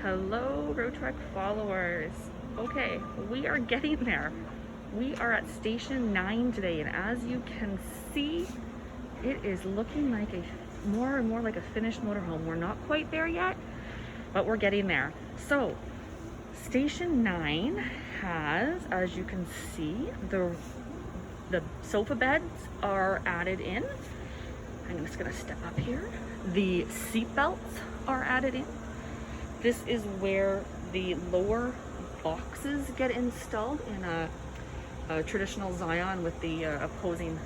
Hello, Roadtrek followers. Okay, we are getting there. We are at Station 9 today, and as you can see, it is looking like more and more like a finished motorhome. We're not quite there yet, but we're getting there. So, Station 9 has, as you can see, the sofa beds are added in. I'm just gonna step up here. The seat belts are added in. This is where the lower boxes get installed in a traditional Zion with the opposing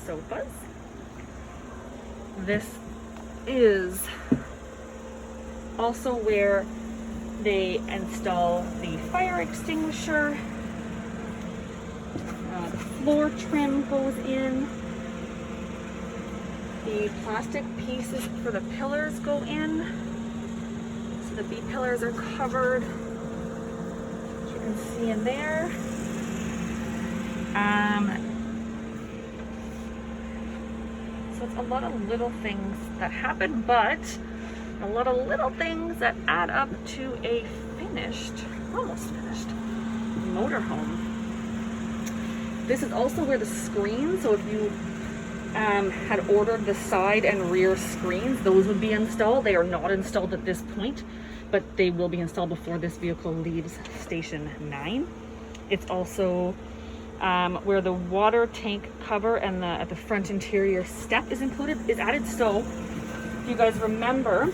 sofas. This is also where they install the fire extinguisher. The floor trim goes in. The plastic pieces for the pillars go in. So the B-pillars are covered, as you can see in there. So it's a lot of little things that happen, but a lot of little things that add up to a finished, almost finished, motorhome. This is also where the screens, so if you had ordered the side and rear screens, those would be installed. They are not installed at this point, but they will be installed before this vehicle leaves Station 9. It's also where the water tank cover and at the front interior step is added. So if you guys remember,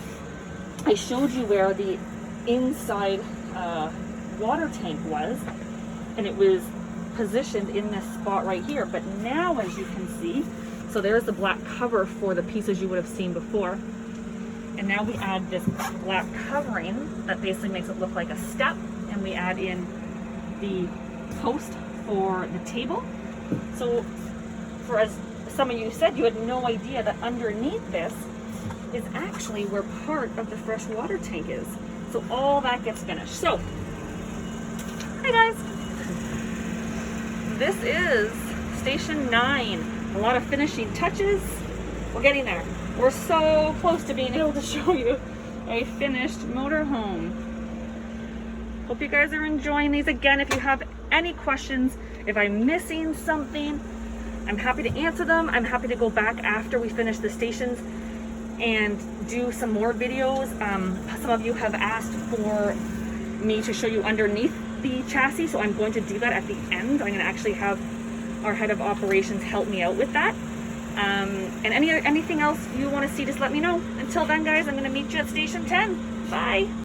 I showed you where the inside water tank was, and it was positioned in this spot right here. But now, as you can see, so there's the black cover for the pieces you would have seen before. And now we add this black covering that basically makes it look like a step, and we add in the post for the table. So for, as some of you said, you had no idea that underneath this is actually where part of the fresh water tank is. So all that gets finished. So, hi guys. This is Station 9. A lot of finishing touches. We're getting there. We're so close to being able to show you a finished motorhome. Hope you guys are enjoying these. Again, if you have any questions, if I'm missing something, I'm happy to answer them. I'm happy to go back after we finish the stations and do some more videos. Some of you have asked for me to show you underneath the chassis, so I'm going to do that at the end. I'm going to actually have our head of operations help me out with that. And anything else you want to see, just let me know. Until then, guys, I'm going to meet you at Station 10. Bye.